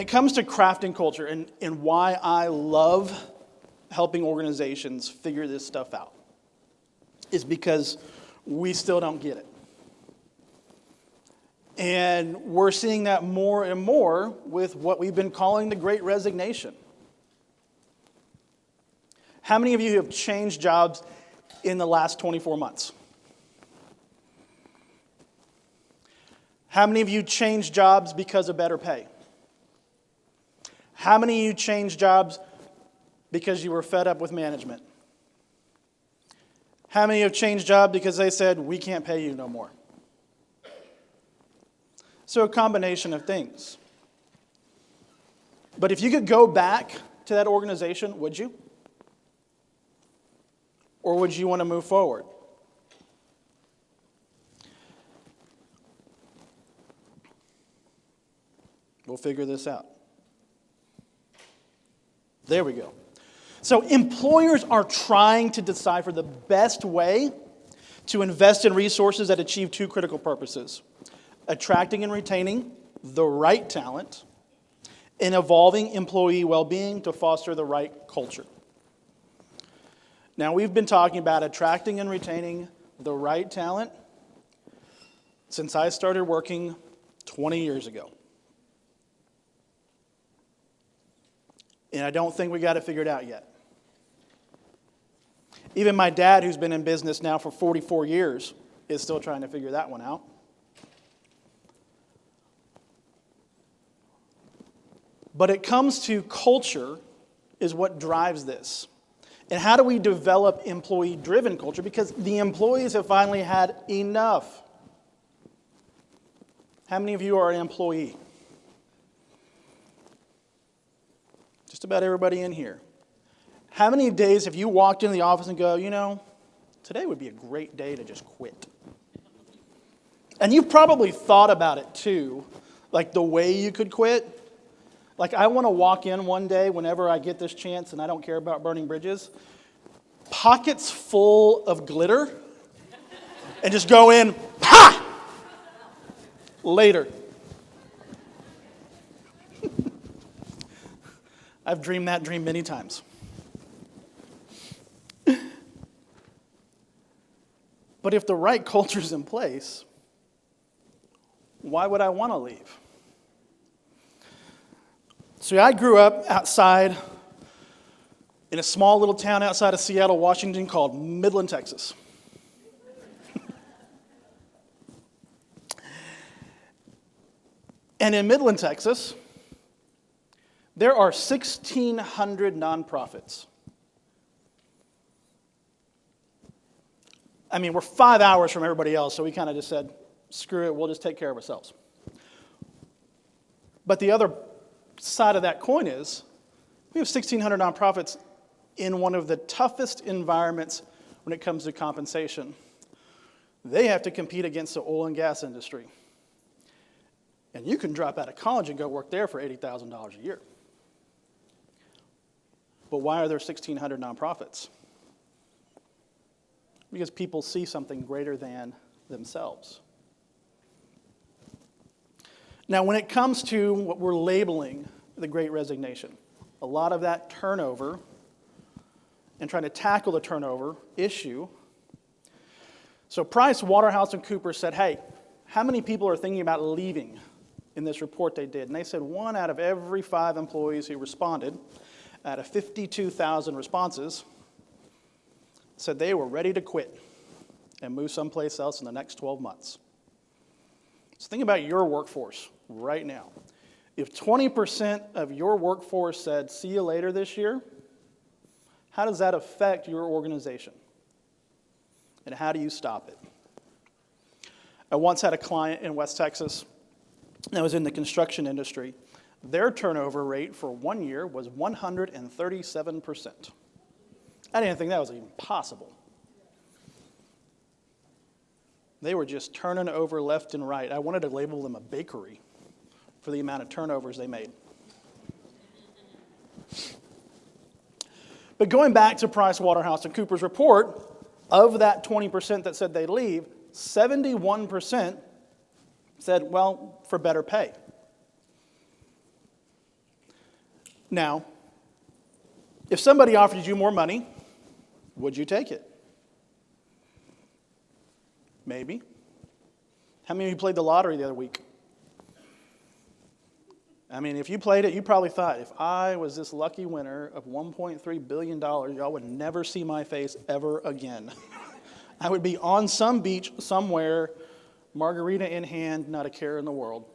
it comes to crafting culture and why I love helping organizations figure this stuff out, is because we still don't get it. And we're seeing that more and more with what we've been calling the Great Resignation. How many of you have changed jobs in the last 24 months? How many of you changed jobs because of better pay? How many of you changed jobs because you were fed up with management? How many have changed jobs because they said, we can't pay you no more? So a combination of things. But if you could go back to that organization, would you? Or would you want to move forward? We'll figure this out. There we go. So employers are trying to decipher the best way to invest in resources that achieve two critical purposes: attracting and retaining the right talent, and evolving employee well-being to foster the right culture. Now, we've been talking about attracting and retaining the right talent since I started working 20 years ago. And I don't think we got it figured out yet. Even my dad, who's been in business now for 44 years, is still trying to figure that one out. But it comes to culture is what drives this. And how do we develop employee-driven culture? Because the employees have finally had enough. How many of you are an employee? Just about everybody in here. How many days have you walked into the office and go, today would be a great day to just quit? And you've probably thought about it too, like the way you could quit. Like, I want to walk in one day whenever I get this chance, and I don't care about burning bridges, pockets full of glitter, and just go in, ha! Later. I've dreamed that dream many times. But if the right culture's in place, why would I want to leave? So I grew up outside in a small little town outside of Seattle, Washington called Midland, Texas. And in Midland, Texas, there are 1,600 nonprofits. I mean, we're 5 hours from everybody else, so we kind of just said, screw it, we'll just take care of ourselves. But the other side of that coin is we have 1,600 nonprofits in one of the toughest environments when it comes to compensation. They have to compete against the oil and gas industry. And you can drop out of college and go work there for $80,000 a year. But why are there 1,600 nonprofits? Because people see something greater than themselves. Now, when it comes to what we're labeling the Great Resignation, a lot of that turnover and trying to tackle the turnover issue. So Price Waterhouse and Cooper said, hey, how many people are thinking about leaving in this report they did? And they said 1 out of every 5 employees who responded, out of 52,000 responses, said they were ready to quit and move someplace else in the next 12 months. So think about your workforce right now. If 20% of your workforce said, see you later this year, how does that affect your organization? And how do you stop it? I once had a client in West Texas that was in the construction industry. Their turnover rate for 1 year was 137%. I didn't think that was even possible. They were just turning over left and right. I wanted to label them a bakery for the amount of turnovers they made. But going back to Price Waterhouse and Cooper's report, of that 20% that said they'd leave, 71% said, well, for better pay. Now, if somebody offered you more money, would you take it? Maybe. How many of you played the lottery the other week? I mean, if you played it, you probably thought, if I was this lucky winner of $1.3 billion, y'all would never see my face ever again. I would be on some beach somewhere, margarita in hand, not a care in the world.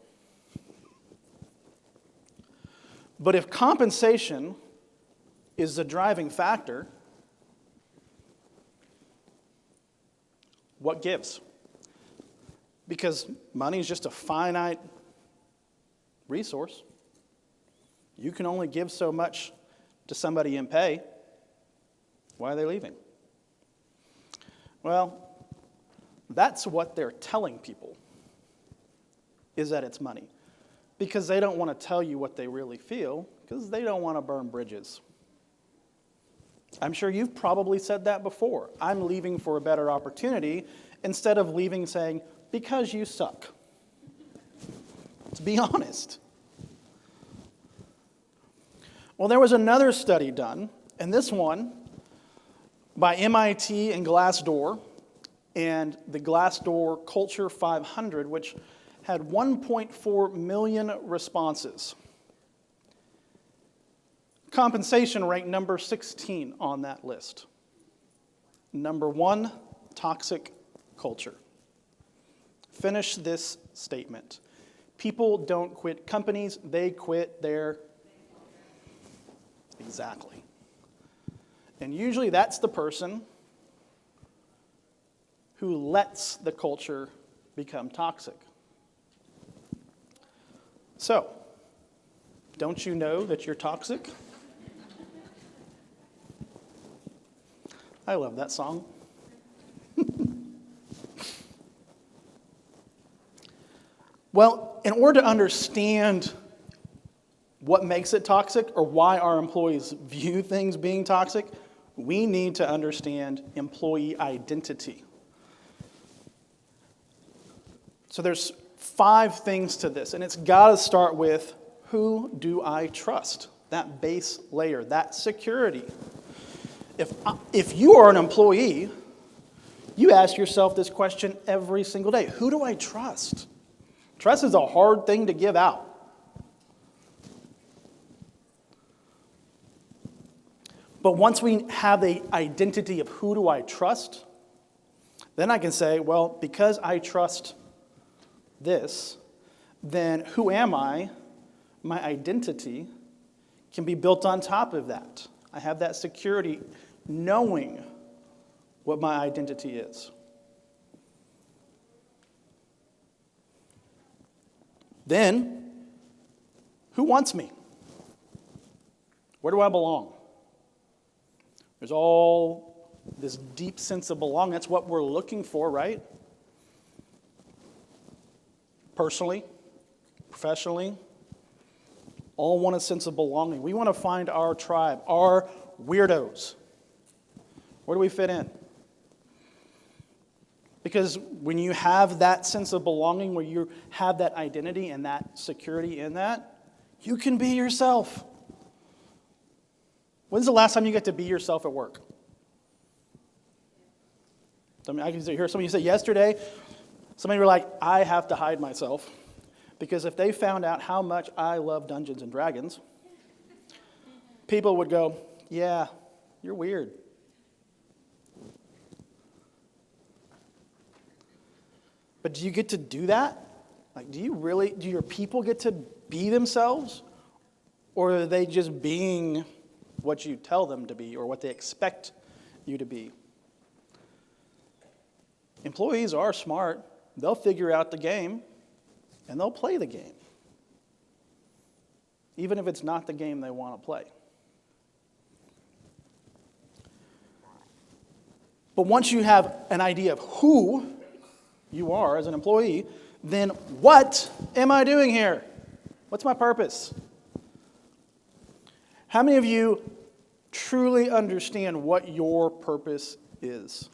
But if compensation is the driving factor, what gives? Because money is just a finite resource. You can only give so much to somebody in pay. Why are they leaving? Well, that's what they're telling people, is that it's money. Because they don't want to tell you what they really feel, because they don't want to burn bridges. I'm sure you've probably said that before. I'm leaving for a better opportunity, instead of leaving saying, because you suck. To be honest. Well, there was another study done, and this one by MIT and Glassdoor, and the Glassdoor Culture 500, which had 1.4 million responses. Compensation ranked number 16 on that list. Number 1, toxic culture. Finish this statement. People don't quit companies, they quit their... Exactly. And usually that's the person who lets the culture become toxic. So, don't you know that you're toxic? I love that song. Well, in order to understand what makes it toxic or why our employees view things being toxic, we need to understand employee identity. So there's 5 things to this, and it's got to start with, who do I trust? That base layer, that security. If you are an employee, you ask yourself this question every single day. Who do I trust? Trust is a hard thing to give out. But once we have the identity of who do I trust, then I can say, well, because I trust this, then who am I? My identity can be built on top of that. I have that security knowing what my identity is. Then, who wants me? Where do I belong? There's all this deep sense of belonging. That's what we're looking for, right? Personally, professionally, all want a sense of belonging. We want to find our tribe, our weirdos. Where do we fit in? Because when you have that sense of belonging, where you have that identity and that security in that, you can be yourself. When's the last time you got to be yourself at work? I can hear somebody say yesterday, somebody were like, I have to hide myself, because if they found out how much I love Dungeons and Dragons, people would go, yeah, you're weird. But do you get to do that? Like, do your people get to be themselves? Or are they just being what you tell them to be or what they expect you to be? Employees are smart. They'll figure out the game and they'll play the game, even if it's not the game they want to play. But once you have an idea of who you are as an employee, then what am I doing here? What's my purpose? How many of you truly understand what your purpose is?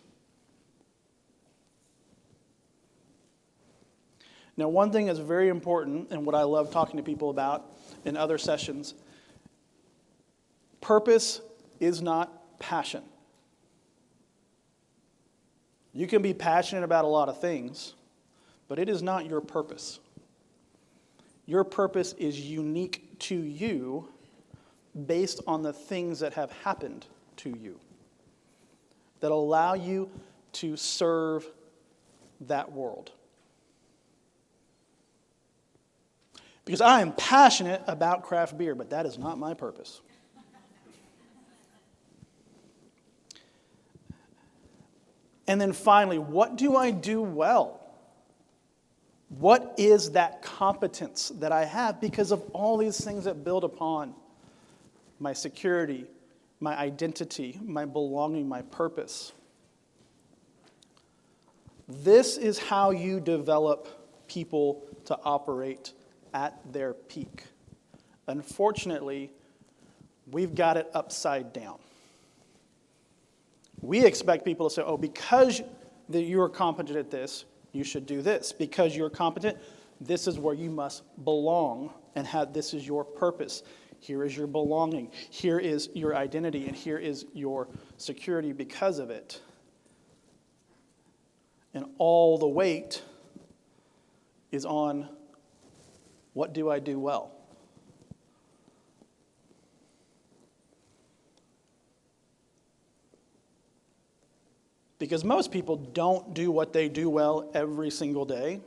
Now, one thing that's very important, and what I love talking to people about in other sessions, Purpose is not passion. You can be passionate about a lot of things, but it is not your purpose. Your purpose is unique to you based on the things that have happened to you that allow you to serve that world. Because I am passionate about craft beer, but that is not my purpose. And then finally, what do I do well? What is that competence that I have because of all these things that build upon my security, my identity, my belonging, my purpose? This is how you develop people to operate at their peak. Unfortunately, we've got it upside down. We expect people to say, oh, because you're competent at this, you should do this. Because you're competent, this is where you must belong and this is your purpose. Here is your belonging. Here is your identity, and here is your security because of it. And all the weight is on what do I do well? Because most people don't do what they do well every single day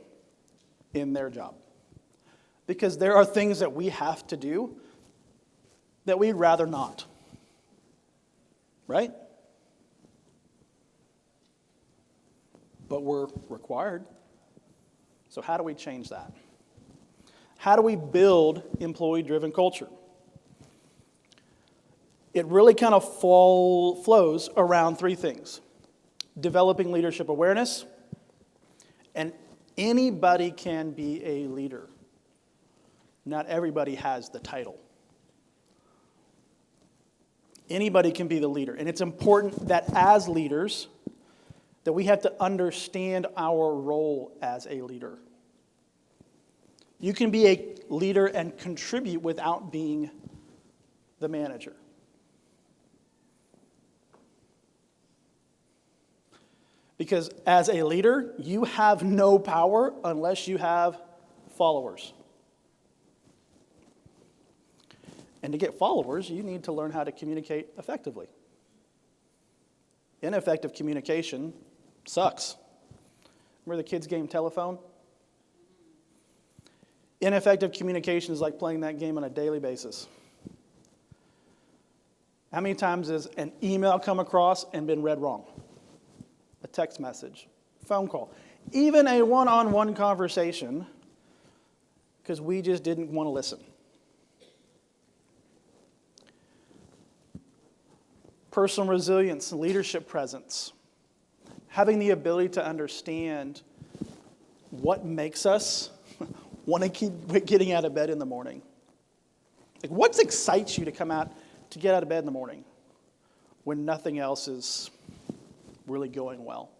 in their job. Because there are things that we have to do that we'd rather not. Right? But we're required. So how do we change that? How do we build employee-driven culture? It really kind of flows around three things. Developing leadership awareness, and anybody can be a leader. Not everybody has the title. Anybody can be the leader, and it's important that as leaders, that we have to understand our role as a leader. You can be a leader and contribute without being the manager. Because as a leader, you have no power unless you have followers. And to get followers, you need to learn how to communicate effectively. Ineffective communication sucks. Remember the kids' game Telephone? Ineffective communication is like playing that game on a daily basis. How many times has an email come across and been read wrong? A text message, phone call, even a one-on-one conversation, because we just didn't want to listen. Personal resilience, leadership presence, having the ability to understand what makes us want to keep getting out of bed in the morning. Like, what excites you to get out of bed in the morning when nothing else is really going well?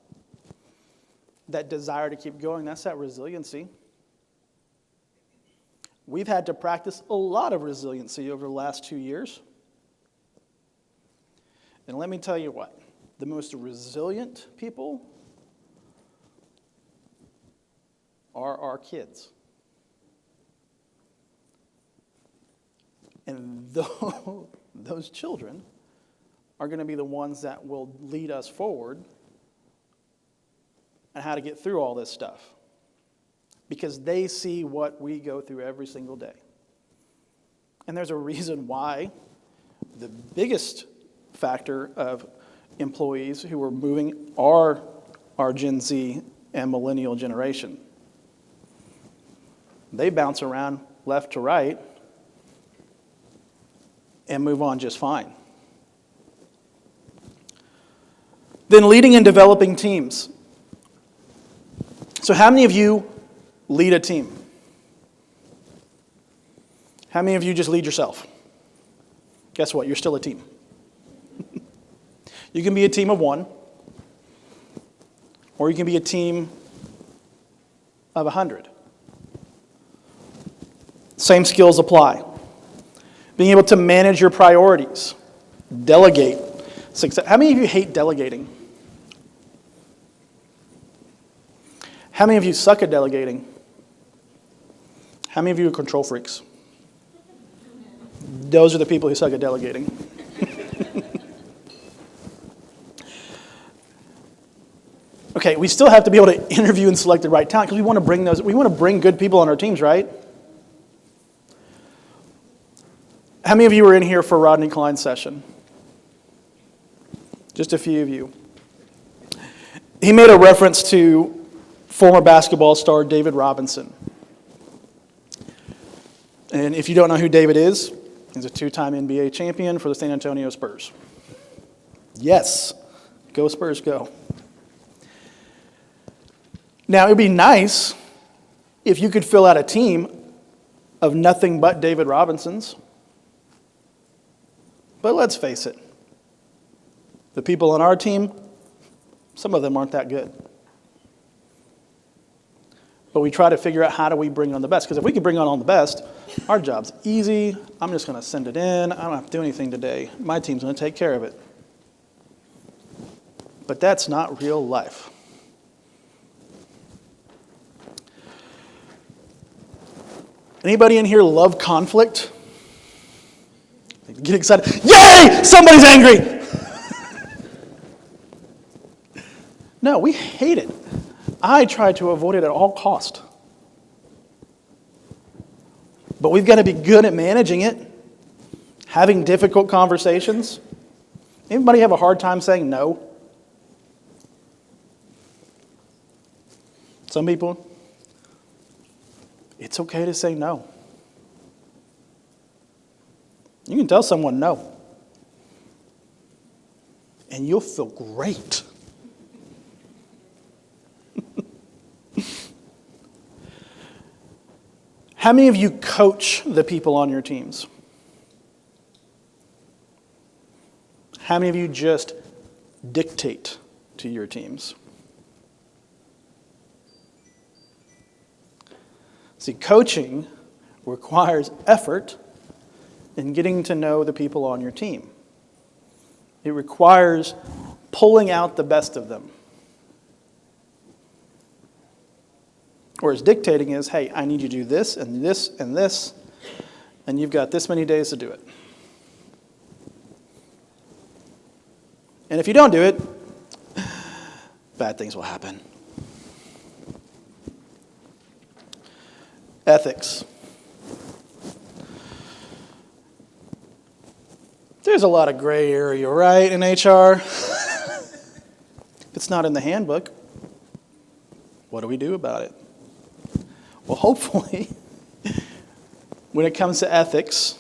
That desire to keep going, that's that resiliency. We've had to practice a lot of resiliency over the last 2 years. And let me tell you what, the most resilient people are our kids. And those children are going to be the ones that will lead us forward and how to get through all this stuff. Because they see what we go through every single day. And there's a reason why the biggest factor of employees who are moving are our Gen Z and millennial generation. They bounce around left to right and move on just fine. Then leading and developing teams. So how many of you lead a team? How many of you just lead yourself? Guess what? You're still a team. You can be a team of one, or you can be a team of 100. Same skills apply. Being able to manage your priorities, Delegate success. How many of you hate delegating? How many of you suck at delegating? How many of you are control freaks? Those are the people who suck at delegating. Okay, we still have to be able to interview and select the right talent because we want to bring good people on our teams, right? How many of you were in here for Rodney Klein's session? Just a few of you. He made a reference to former basketball star David Robinson. And if you don't know who David is, he's a two-time NBA champion for the San Antonio Spurs. Yes, go Spurs, go. Now, it would be nice if you could fill out a team of nothing but David Robinsons. But let's face it, the people on our team, some of them aren't that good. But we try to figure out how do we bring on the best. Because if we can bring on all the best, our job's easy. I'm just going to send it in. I don't have to do anything today. My team's going to take care of it. But that's not real life. Anybody in here love conflict? Get excited. Yay! Somebody's angry! No, we hate it. I try to avoid it at all cost. But we've got to be good at managing it, having difficult conversations. Anybody have a hard time saying no? Some people, it's okay to say no. You can tell someone no, and you'll feel great. How many of you coach the people on your teams? How many of you just dictate to your teams? See, coaching requires effort in getting to know the people on your team. It requires pulling out the best of them. Whereas dictating is, hey, I need you to do this and this and this, and you've got this many days to do it. And if you don't do it, bad things will happen. Ethics. There's a lot of gray area, right, in HR? If it's not in the handbook, what do we do about it? Well, hopefully, when it comes to ethics,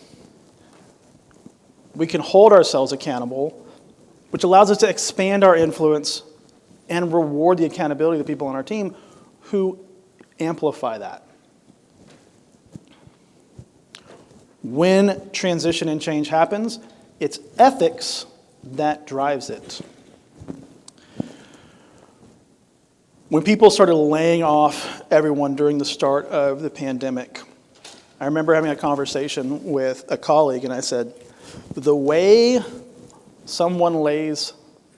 we can hold ourselves accountable, which allows us to expand our influence and reward the accountability of the people on our team who amplify that. When transition and change happens, it's ethics that drives it. When people started laying off everyone during the start of the pandemic, I remember having a conversation with a colleague, and I said, the way someone lays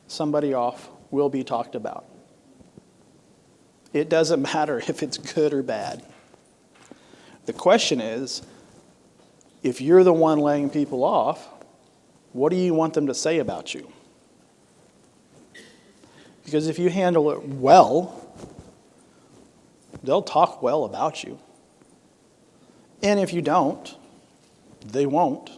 somebody off will be talked about. It doesn't matter if it's good or bad. The question is, if you're the one laying people off, what do you want them to say about you? Because if you handle it well, they'll talk well about you. And if you don't, they won't.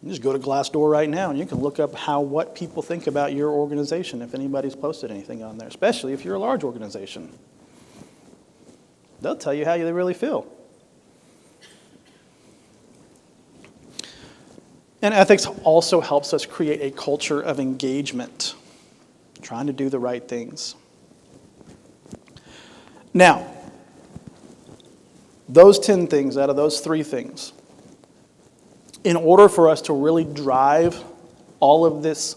You just go to Glassdoor right now and you can look up what people think about your organization if anybody's posted anything on there, especially if you're a large organization. They'll tell you how they really feel. And ethics also helps us create a culture of engagement, trying to do the right things. Now, those 10 things out of those 3 things, in order for us to really drive all of this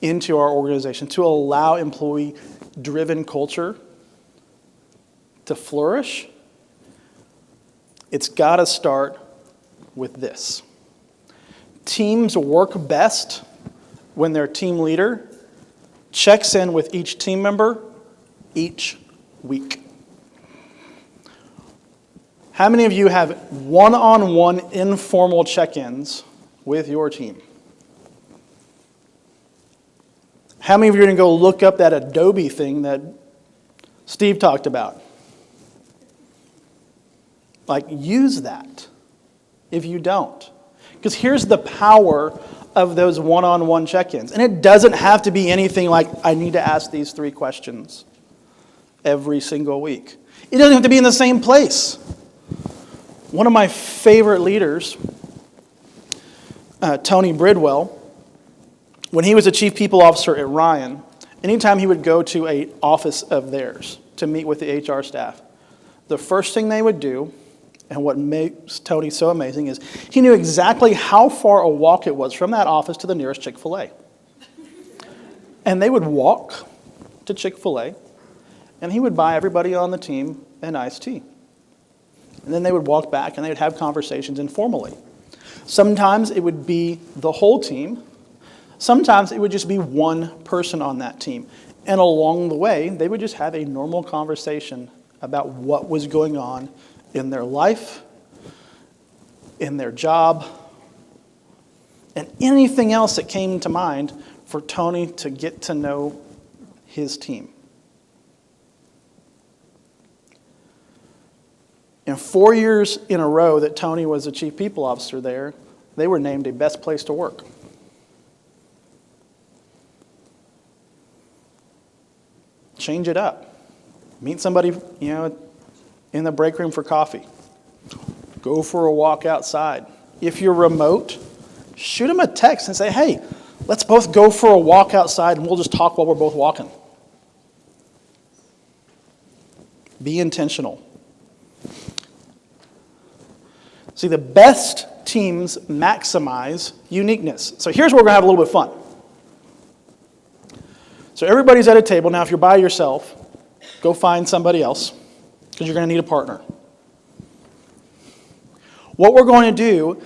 into our organization, to allow employee-driven culture to flourish, it's got to start with this. Teams work best when their team leader checks in with each team member each week. How many of you have one-on-one informal check-ins with your team? How many of you are going to go look up that Adobe thing that Steve talked about? Like, use that if you don't. Because here's the power of those one-on-one check-ins. And it doesn't have to be anything like, I need to ask these 3 questions every single week. It doesn't have to be in the same place. One of my favorite leaders, Tony Bridwell, when he was a chief people officer at Ryan, anytime he would go to an office of theirs to meet with the HR staff, the first thing they would do, and what makes Tony so amazing, is he knew exactly how far a walk it was from that office to the nearest Chick-fil-A. And they would walk to Chick-fil-A, and he would buy everybody on the team an iced tea. And then they would walk back and they would have conversations informally. Sometimes it would be the whole team. Sometimes it would just be one person on that team. And along the way, they would just have a normal conversation about what was going on in their life, in their job, and anything else that came to mind for Tony to get to know his team. And 4 years in a row that Tony was the chief people officer there, they were named a best place to work. Change it up. Meet somebody, in the break room for coffee. Go for a walk outside. If you're remote, shoot them a text and say, hey, let's both go for a walk outside and we'll just talk while we're both walking. Be intentional. See, the best teams maximize uniqueness. So here's where we're going to have a little bit of fun. So everybody's at a table. Now, if you're by yourself, go find somebody else because you're going to need a partner. What we're going to do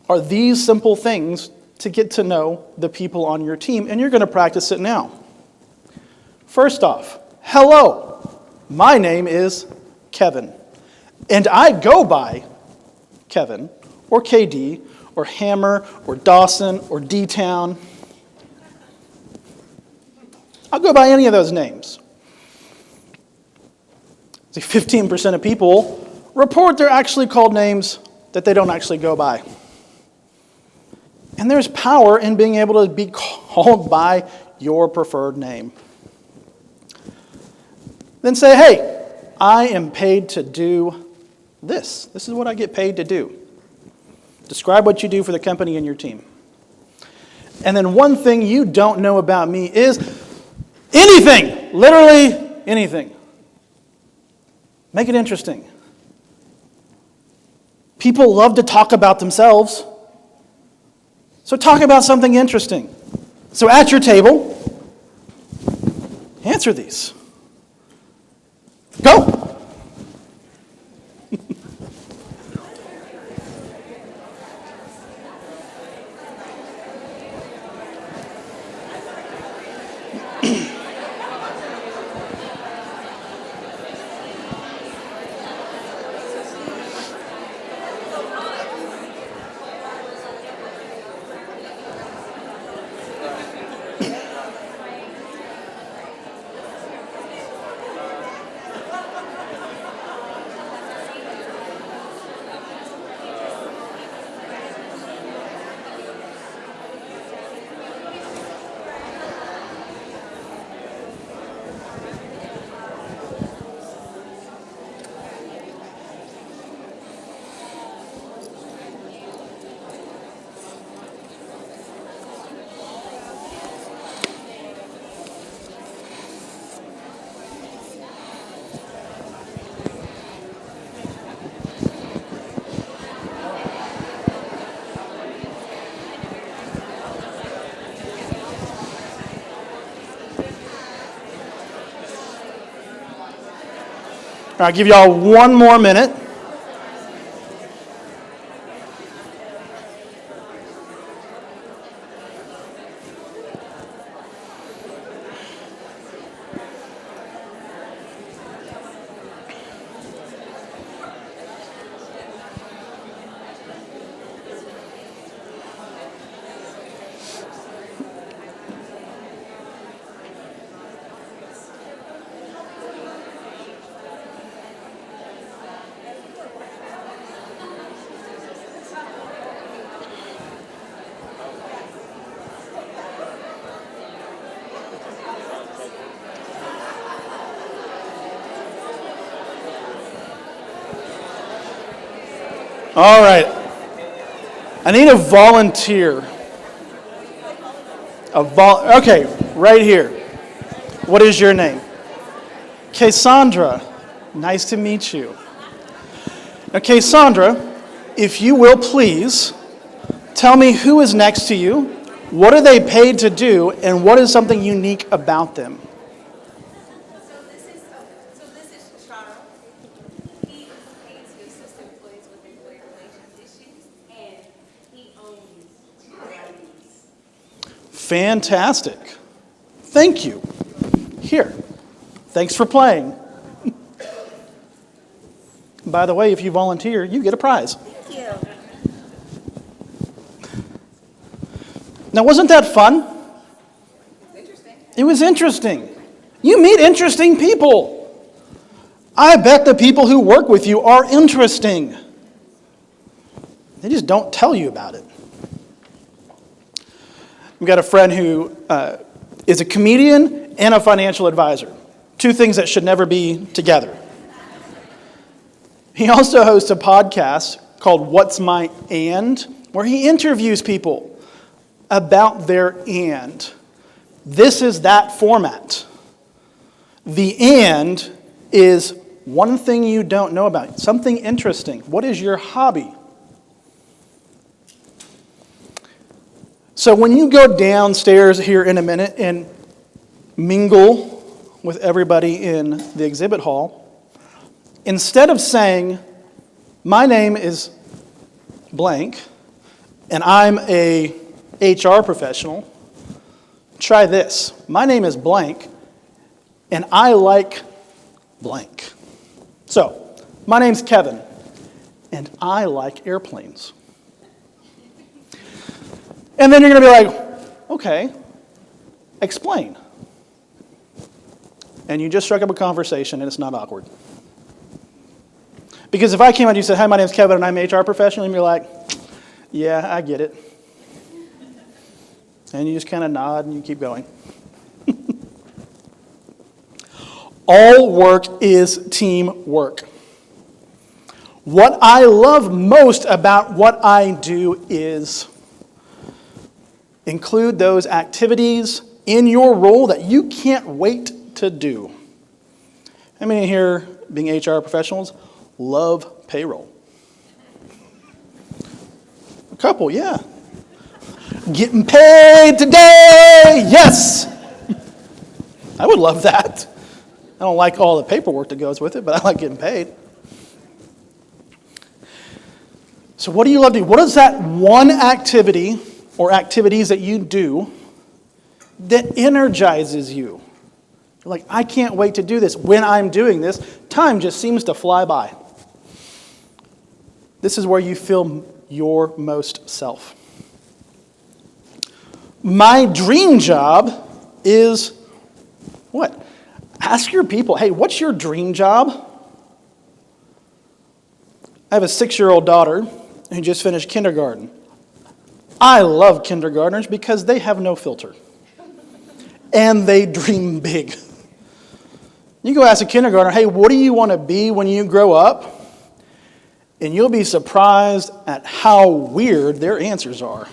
are these simple things to get to know the people on your team, and you're going to practice it now. First off, hello, my name is Kevin. And I go by Kevin, or KD, or Hammer, or Dawson, or D-Town. I'll go by any of those names. See, 15% of people report they're actually called names that they don't actually go by. And there's power in being able to be called by your preferred name. Then say, hey, I am paid to do this. This is what I get paid to do. Describe what you do for the company and your team. And then one thing you don't know about me is anything. Literally anything. Make it interesting. People love to talk about themselves. So talk about something interesting. So at your table, answer these. Go. I'll give y'all one more minute. All right. I need a volunteer. Okay, right here. What is your name? Cassandra. Nice to meet you. Now, Cassandra, if you will please, tell me who is next to you, what are they paid to do, and what is something unique about them? So this is Charles. He is paid to assist employees with employee relations issues, and he owns 2 RVs. Fantastic. Thank you. Here. Thanks for playing. By the way, if you volunteer, you get a prize. Thank you. Now, wasn't that fun? Interesting. It was interesting. You meet interesting people. I bet the people who work with you are interesting. They just don't tell you about it. We've got a friend who is a comedian and a financial advisor. 2 things that should never be together. He also hosts a podcast called What's My And, where he interviews people about their and. This is that format. The and is one thing you don't know about, something interesting. What is your hobby? So when you go downstairs here in a minute and mingle with everybody in the exhibit hall, instead of saying, my name is blank, and I'm a HR professional, try this. My name is blank, and I like blank. So, my name's Kevin, and I like airplanes. And then you're going to be like, okay, explain. And you just struck up a conversation, and it's not awkward. Because if I came out and you said, hi, my name's Kevin, and I'm an HR professional, and you're like, yeah, I get it. And you just kind of nod and you keep going. All work is teamwork. What I love most about what I do is include those activities in your role that you can't wait to do. How many here, being HR professionals, love payroll? A couple, yeah. Getting paid today, yes! I would love that. I don't like all the paperwork that goes with it, but I like getting paid. So what do you love to do? What is that one activity or activities that you do that energizes you? You're like, I can't wait to do this. When I'm doing this, time just seems to fly by. This is where you feel your most self. My dream job is what? Ask your people, hey, what's your dream job? I have a 6-year-old daughter who just finished kindergarten. I love kindergartners because they have no filter. And they dream big. You go ask a kindergartner, hey, what do you want to be when you grow up? And you'll be surprised at how weird their answers are.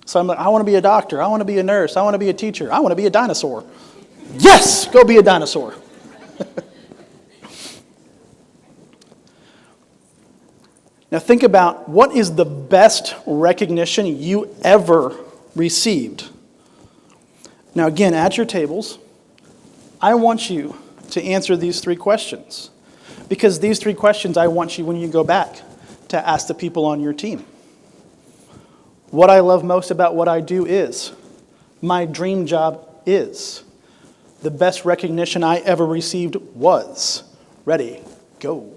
So I'm like, I want to be a doctor. I want to be a nurse. I want to be a teacher. I want to be a dinosaur. Yes, go be a dinosaur. Now think about what is the best recognition you ever received. Now again, at your tables, I want you to answer these 3 questions. Because these 3 questions I want you, when you go back, to ask the people on your team. What I love most about what I do is, my dream job is, the best recognition I ever received was. Ready, go.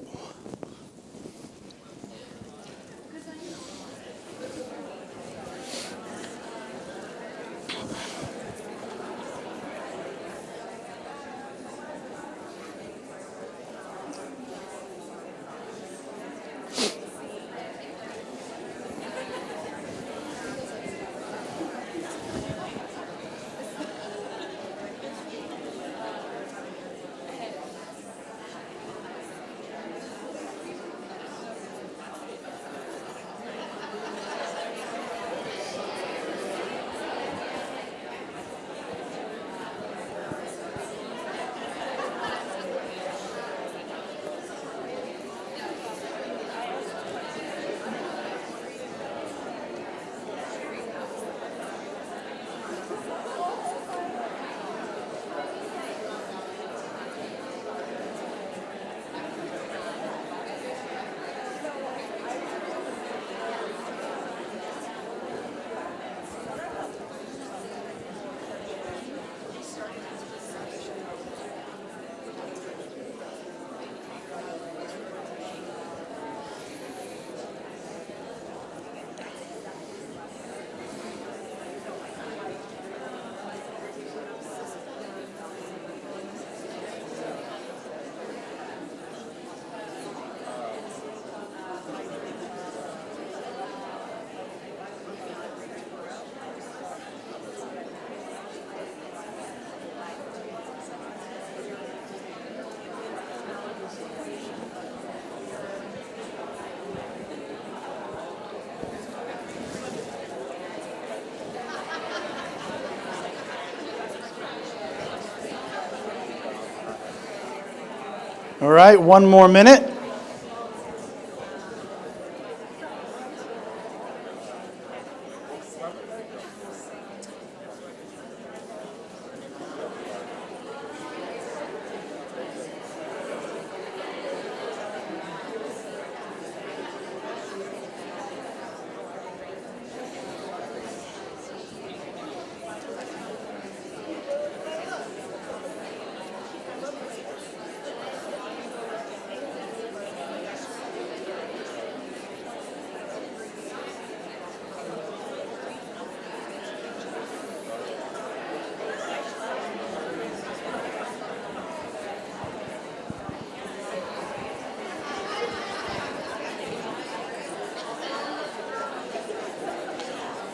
All right, one more minute.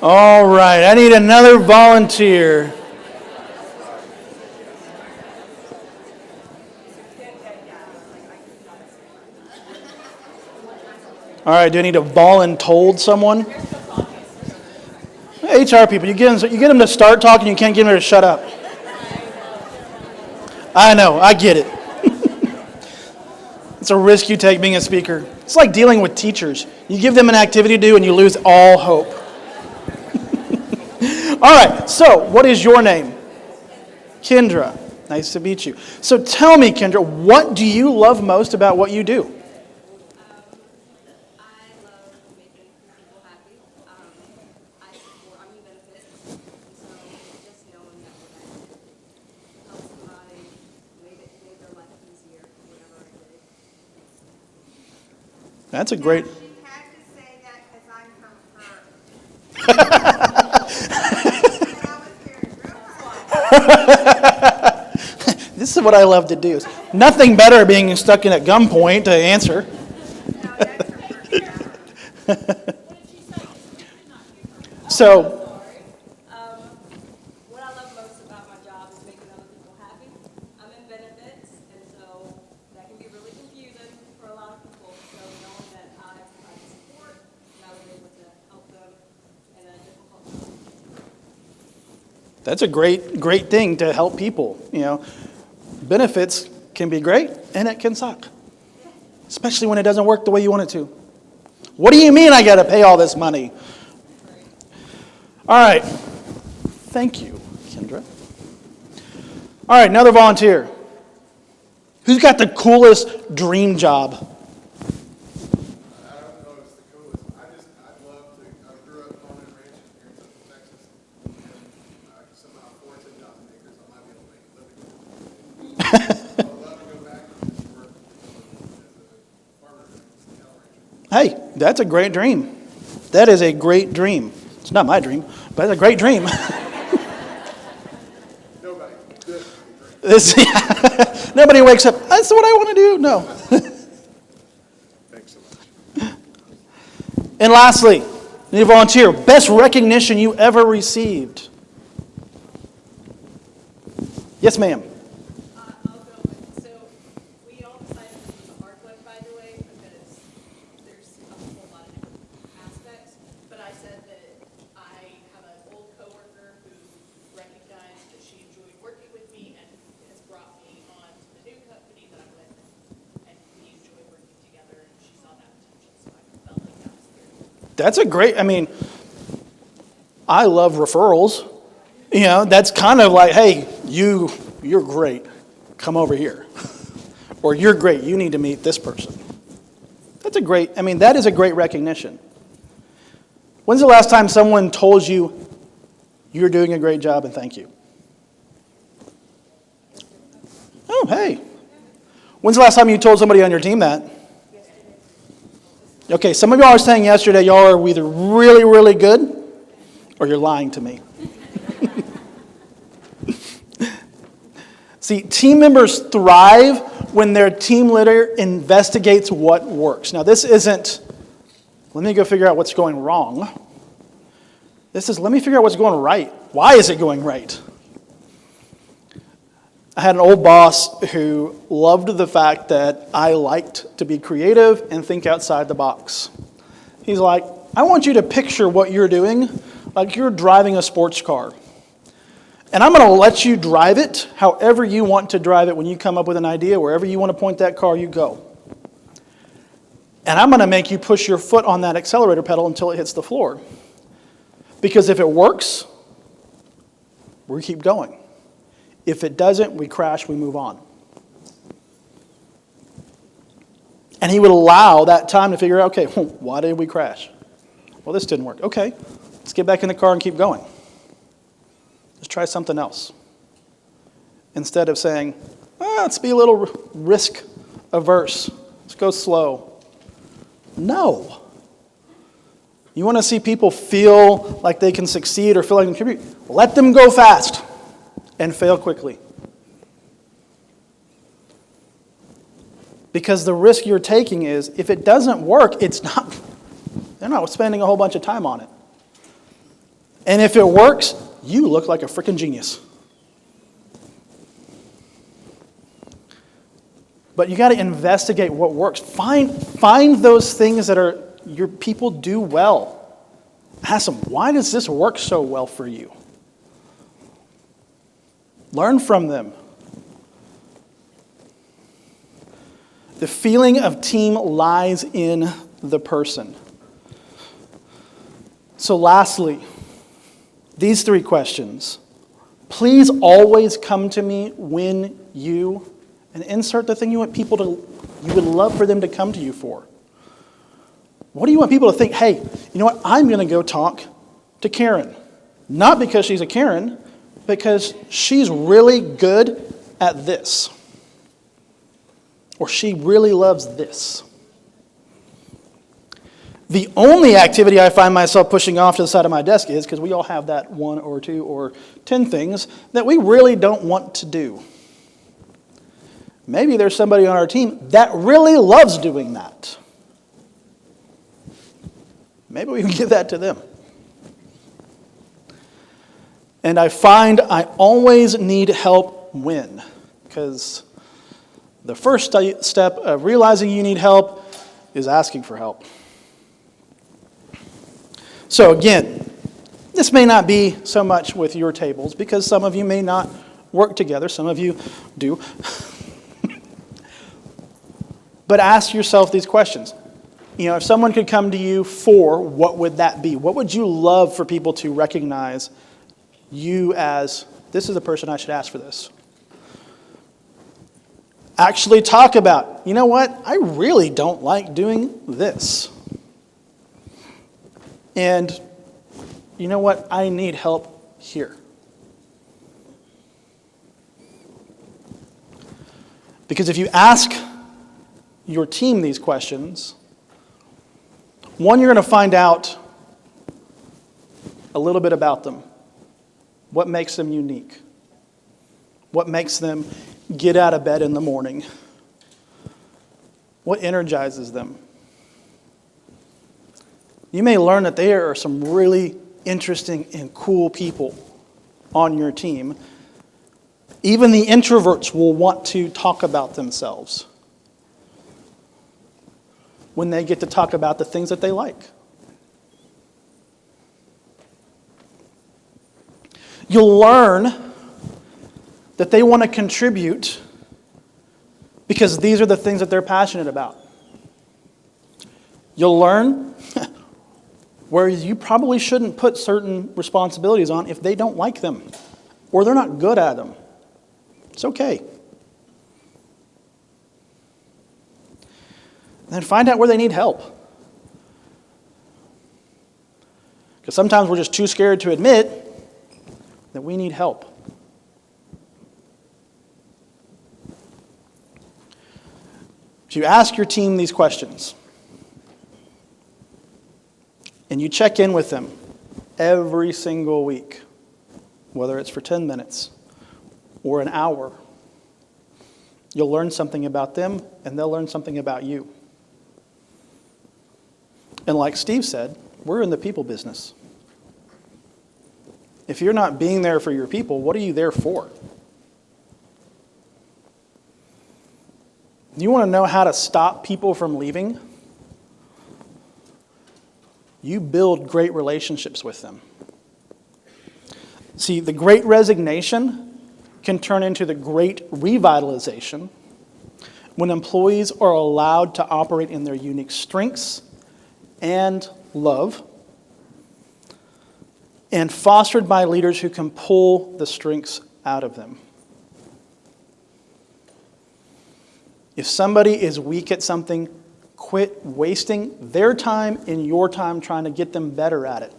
All right, I need another volunteer. All right, do I need to voluntold someone? HR people, you get them to start talking, you can't get them to shut up. I know, I get it. It's a risk you take being a speaker. It's like dealing with teachers. You give them an activity to do and you lose all hope. All right, so what is your name? Kendra. Nice to meet you. So tell me, Kendra, what do you love most about what you do? I love making people happy. I'm in benefits, and so just knowing that when I help somebody, made their life easier, whatever I did. That's a great... She had to say that because I'm from her. This is what I love to do. Nothing better being stuck in at gunpoint to answer. So, What I love most about my job is making other people happy. I'm in benefits, and so that can be really confusing for a lot of people. So knowing that I provide support, and I was able to help them in a difficult time. that's a great thing to help people. Benefits can be great and it can suck, especially when it doesn't work the way you want it to. What do you mean I got to pay all this money? All right. Thank you, Kendra. All right, another volunteer. Who's got the coolest dream job? I don't know if it's the coolest. I'd love to. I grew up on a ranch here in Central Texas, and somehow 10,000 acres. I might be able to make a living. I'd love to go back and just work as a farmer and cattle rancher. Hey, that's a great dream. That is a great dream. It's not my dream, but it's a great dream. Nobody. This is a dream. Nobody wakes up, that's what I want to do. No. Thanks so much. And lastly, you need a volunteer. Best recognition you ever received. Yes, ma'am. I'll go with, so we all decided to do the art book, by the way, because there's a whole lot of different aspects. But I said that I have an old coworker who recognized that she enjoyed working with me and has brought me on to the new company that I'm with. And we enjoy working together, and she saw that potential, so I felt like that was good. That's a great, I love referrals. That's kind of like, hey, you're great. Come over here. Or you're great. You need to meet this person. That is a great recognition. When's the last time someone told you you're doing a great job and thank you? Oh, hey. When's the last time you told somebody on your team that? Okay, some of y'all are saying yesterday y'all are either really, really good or you're lying to me. See, team members thrive when their team leader investigates what works. Now, this isn't, let me go figure out what's going wrong. This is, let me figure out what's going right. Why is it going right? I had an old boss who loved the fact that I liked to be creative and think outside the box. He's like, I want you to picture what you're doing like you're driving a sports car. And I'm going to let you drive it however you want to drive it when you come up with an idea. Wherever you want to point that car, you go. And I'm going to make you push your foot on that accelerator pedal until it hits the floor. Because if it works, we keep going. If it doesn't, we crash, we move on. And he would allow that time to figure out, okay, why did we crash? Well, this didn't work. Okay, let's get back in the car and keep going. Let's try something else. Instead of saying, let's be a little risk averse. Let's go slow. No. You want to see people feel like they can succeed or feel like they can contribute? Let them go fast and fail quickly. Because the risk you're taking is, if it doesn't work, they're not spending a whole bunch of time on it. And if it works, you look like a freaking genius. But you got to investigate what works. Find those things that your people do well. Ask them, why does this work so well for you? Learn from them. The feeling of team lies in the person. So lastly, these 3 questions. Please always come to me when and insert the thing you want people you would love for them to come to you for. What do you want people to think? Hey, you know what? I'm going to go talk to Karen. Not because she's a Karen, because she's really good at this. Or she really loves this. The only activity I find myself pushing off to the side of my desk is because we all have that 1 or 2 or 10 things that we really don't want to do. Maybe there's somebody on our team that really loves doing that. Maybe we can give that to them. And I find I always need help when. Because the first step of realizing you need help is asking for help. So again, this may not be so much with your tables because some of you may not work together. Some of you do. But ask yourself these questions. If someone could come to you what would that be? What would you love for people to recognize you as, this is the person I should ask for this? Actually talk about, you know what? I really don't like doing this. And you know what? I need help here. Because if you ask your team these questions, one, you're going to find out a little bit about them. What makes them unique? What makes them get out of bed in the morning? What energizes them? You may learn that there are some really interesting and cool people on your team. Even the introverts will want to talk about themselves when they get to talk about the things that they like. You'll learn that they want to contribute because these are the things that they're passionate about. You'll learn where you probably shouldn't put certain responsibilities on if they don't like them or they're not good at them. It's okay. And then find out where they need help. Because sometimes we're just too scared to admit that we need help. So you ask your team these questions. And you check in with them every single week, whether it's for 10 minutes or an hour. You'll learn something about them, and they'll learn something about you. And like Steve said, we're in the people business. If you're not being there for your people, what are you there for? You want to know how to stop people from leaving? You build great relationships with them. See, the great resignation can turn into the great revitalization when employees are allowed to operate in their unique strengths and love, and fostered by leaders who can pull the strengths out of them. If somebody is weak at something, quit wasting their time and your time trying to get them better at it.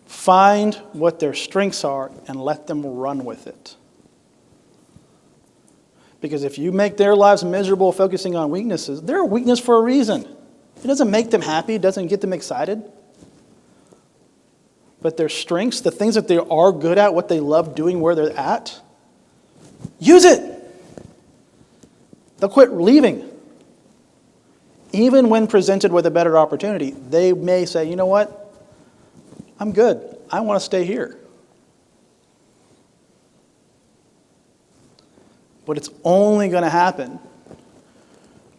Find what their strengths are and let them run with it. Because if you make their lives miserable focusing on weaknesses, they're a weakness for a reason. It doesn't make them happy, it doesn't get them excited. But their strengths, the things that they are good at, what they love doing, where they're at, use it. They'll quit leaving. Even when presented with a better opportunity, they may say, you know what? I'm good. I want to stay here. But it's only going to happen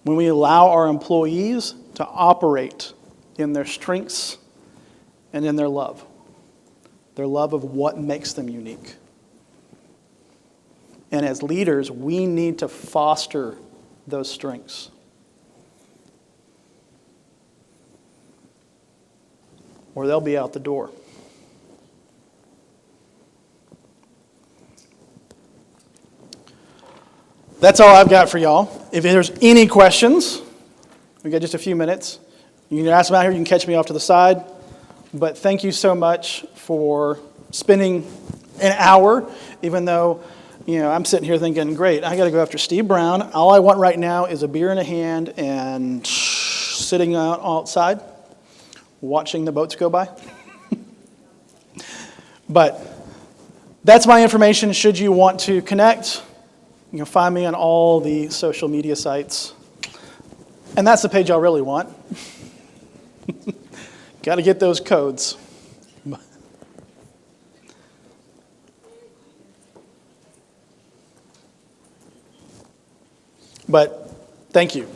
when we allow our employees to operate in their strengths and in their love of what makes them unique. And as leaders, we need to foster those strengths. Or they'll be out the door. That's all I've got for y'all. If there's any questions, we got just a few minutes. You can ask them out here, you can catch me off to the side. But thank you so much for spending an hour, even though, I'm sitting here thinking, great, I got to go after Steve Brown. All I want right now is a beer in a hand and sitting outside, watching the boats go by. But that's my information. Should you want to connect, you can find me on all the social media sites. And that's the page I really want. Got to get those codes. But thank you.